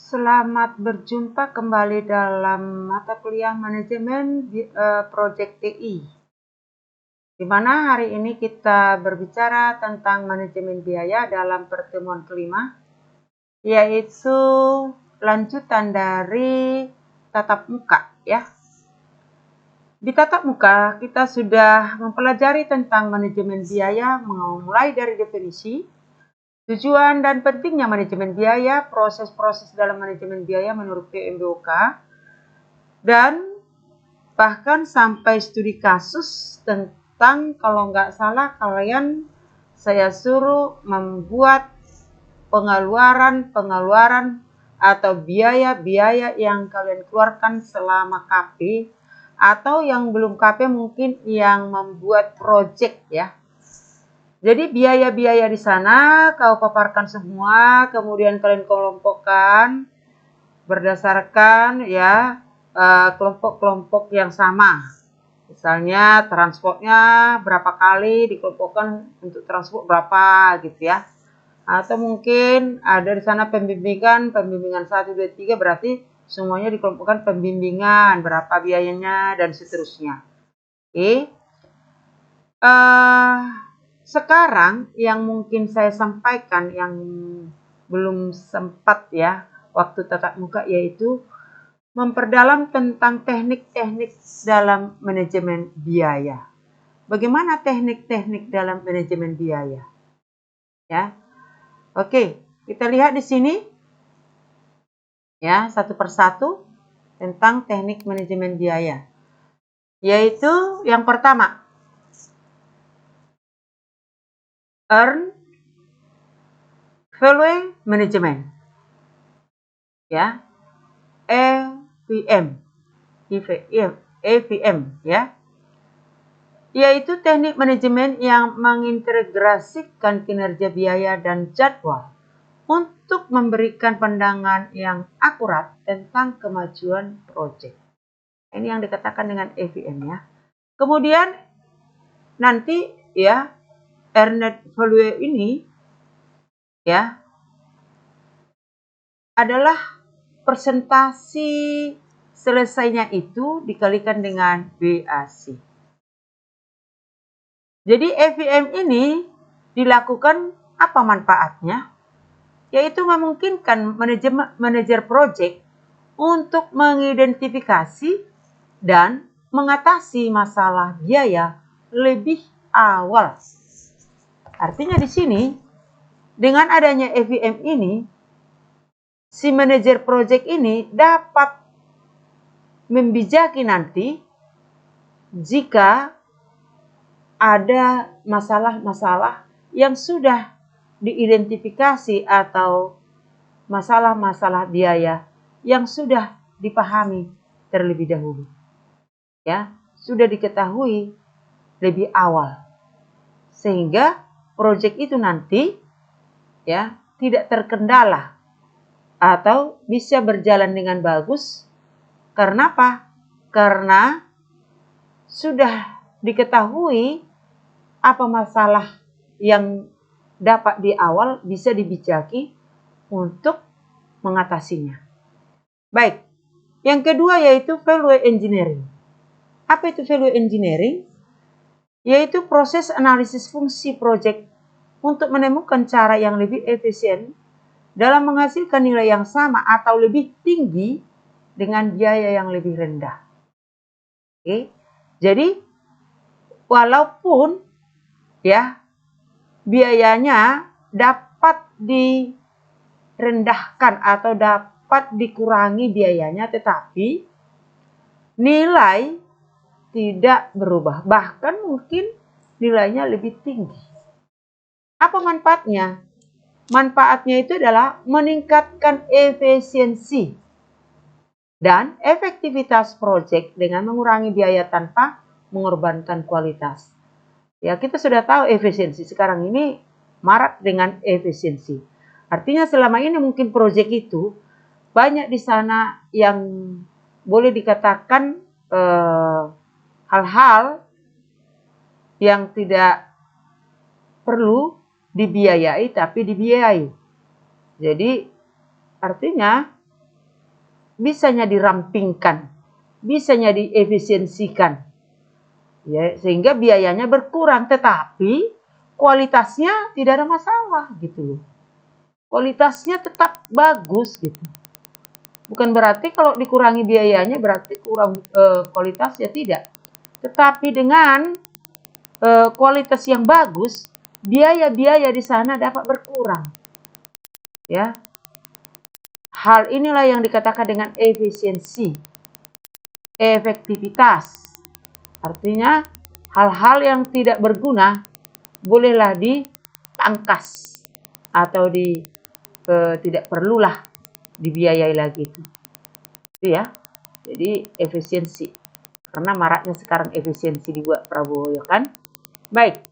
Selamat berjumpa kembali dalam mata kuliah manajemen Project TI. Di mana hari ini kita berbicara tentang manajemen biaya dalam pertemuan kelima, yaitu lanjutan dari tatap muka ya. Di tatap muka kita sudah mempelajari tentang manajemen biaya mulai dari definisi, tujuan dan pentingnya manajemen biaya, proses-proses dalam manajemen biaya menurut PMBOK, dan bahkan sampai studi kasus tentang, kalau nggak salah kalian saya suruh membuat pengeluaran atau biaya-biaya yang kalian keluarkan selama KP, atau yang belum KP mungkin yang membuat project ya. Jadi biaya-biaya di sana kau paparkan semua, kemudian kalian kelompokkan berdasarkan ya kelompok-kelompok yang sama. Misalnya transportnya berapa kali dikelompokkan untuk transport berapa gitu ya. Atau mungkin ada di sana pembimbingan 1, 2, 3 berarti semuanya dikelompokkan pembimbingan berapa biayanya dan seterusnya. Oke. Sekarang yang mungkin saya sampaikan yang belum sempat ya waktu tatap muka, yaitu memperdalam tentang teknik-teknik dalam manajemen biaya. Bagaimana teknik-teknik dalam manajemen biaya? Ya. Oke, kita lihat di sini ya satu persatu tentang teknik manajemen biaya. Yaitu yang pertama, Earn Value Management. Ya. EVM ya, yaitu teknik manajemen yang mengintegrasikan kinerja biaya dan jadwal untuk memberikan pandangan yang akurat tentang kemajuan proyek. Ini yang dikatakan dengan EVM ya. Kemudian nanti ya Earned Value ini ya adalah persentasi selesainya itu dikalikan dengan BAC. Jadi EVM ini dilakukan apa manfaatnya? Yaitu memungkinkan manajer proyek untuk mengidentifikasi dan mengatasi masalah biaya lebih awal. Artinya di sini dengan adanya EVM ini, si manajer proyek ini dapat membijaki nanti jika ada masalah-masalah yang sudah diidentifikasi atau masalah-masalah biaya yang sudah dipahami terlebih dahulu. Ya, sudah diketahui lebih awal. Sehingga proyek itu nanti ya tidak terkendala atau bisa berjalan dengan bagus. Karena apa? Karena sudah diketahui apa masalah yang dapat di awal bisa dibijaki untuk mengatasinya. Baik, yang kedua yaitu value engineering. Apa itu value engineering? Yaitu proses analisis fungsi proyek untuk menemukan cara yang lebih efisien dalam menghasilkan nilai yang sama atau lebih tinggi dengan biaya yang lebih rendah. Oke, jadi walaupun ya biayanya dapat direndahkan atau dapat dikurangi biayanya, tetapi nilai tidak berubah, bahkan mungkin nilainya lebih tinggi. Apa manfaatnya? Manfaatnya itu adalah meningkatkan efisiensi dan efektivitas proyek dengan mengurangi biaya tanpa mengorbankan kualitas. Ya, kita sudah tahu efisiensi sekarang ini marak dengan efisiensi. Artinya selama ini mungkin proyek itu banyak di sana yang boleh dikatakan hal-hal yang tidak perlu dibiayai tapi dibiayai. Jadi artinya bisanya dirampingkan, bisanya diefisiensikan, ya, sehingga biayanya berkurang, tetapi kualitasnya tidak ada masalah gitu loh. Kualitasnya tetap bagus gitu. Bukan berarti kalau dikurangi biayanya berarti kurang kualitasnya, tidak. Tetapi dengan kualitas yang bagus, biaya-biaya di sana dapat berkurang. Ya. Hal inilah yang dikatakan dengan efisiensi, efektivitas. Artinya hal-hal yang tidak berguna bolehlah dipangkas atau tidak perlulah dibiayai lagi itu ya. Jadi efisiensi, karena maraknya sekarang efisiensi dibuat Prabowo, ya kan. Baik,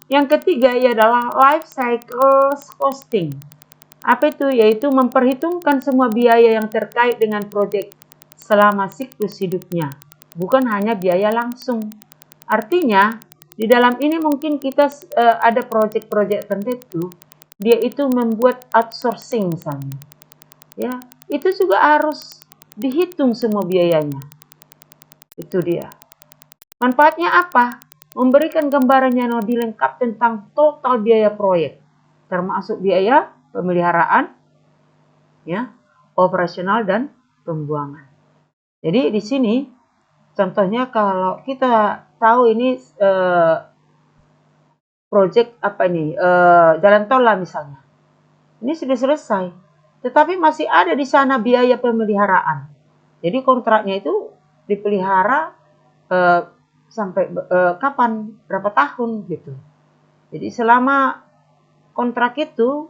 yang ketiga adalah life cycle costing. Apa itu? Yaitu memperhitungkan semua biaya yang terkait dengan proyek selama siklus hidupnya, bukan hanya biaya langsung. Artinya di dalam ini mungkin kita ada proyek-proyek tertentu, dia itu membuat outsourcing misalnya, ya, itu juga harus dihitung semua biayanya. Itu dia. Manfaatnya apa? Memberikan gambaran yang lebih lengkap tentang total biaya proyek, termasuk biaya pemeliharaan, ya, operasional dan pembuangan. Jadi di sini contohnya kalau kita tahu ini proyek apa ini, jalan tol lah misalnya. Ini sudah selesai, tetapi masih ada di sana biaya pemeliharaan. Jadi kontraknya itu dipelihara sampai kapan, berapa tahun gitu. Jadi selama kontrak itu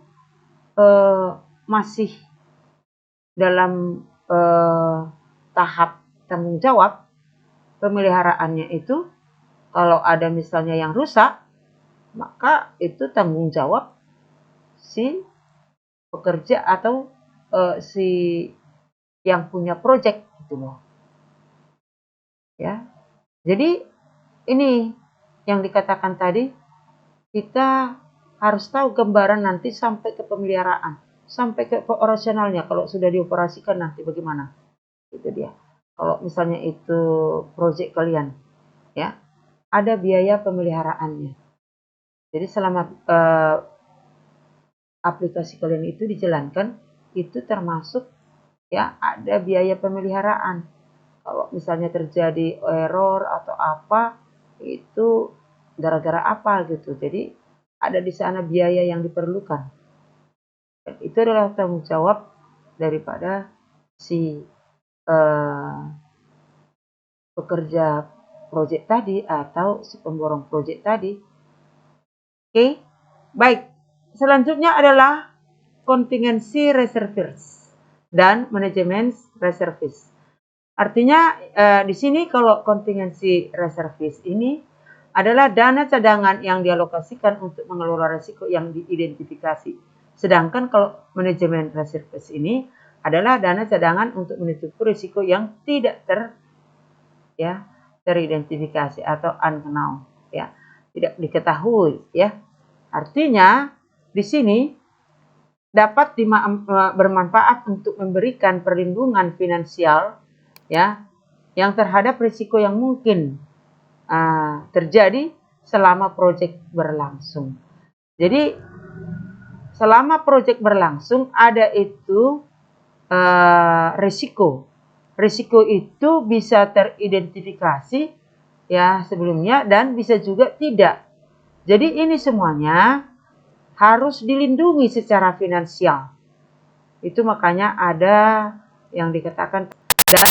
masih dalam tahap tanggung jawab pemeliharaannya itu, kalau ada misalnya yang rusak, maka itu tanggung jawab si pekerja atau si yang punya proyek gitu loh. Ya. Jadi ini yang dikatakan tadi, kita harus tahu gambaran nanti sampai ke pemeliharaan, sampai ke operasionalnya. Kalau sudah dioperasikan nanti bagaimana? Itu dia. Kalau misalnya itu proyek kalian, ya, ada biaya pemeliharaannya. Jadi selama aplikasi kalian itu dijalankan, itu termasuk, ya, ada biaya pemeliharaan. Kalau misalnya terjadi error atau apa, itu gara-gara apa gitu. Jadi ada di sana biaya yang diperlukan. Dan itu adalah tanggung jawab daripada si pekerja proyek tadi atau si pemborong proyek tadi. Oke, baik. Selanjutnya adalah contingency reserves dan manajemen reservis. Artinya di sini kalau contingency reservis ini adalah dana cadangan yang dialokasikan untuk mengelola risiko yang diidentifikasi. Sedangkan kalau manajemen reservis ini adalah dana cadangan untuk menutupi risiko yang tidak teridentifikasi atau unknown, ya, tidak diketahui, ya. Artinya di sini dapat bermanfaat untuk memberikan perlindungan finansial, ya, yang terhadap risiko yang mungkin terjadi selama proyek berlangsung. Jadi selama proyek berlangsung ada itu risiko. Risiko itu bisa teridentifikasi, ya, sebelumnya dan bisa juga tidak. Jadi ini semuanya harus dilindungi secara finansial. Itu makanya ada yang dikatakan dan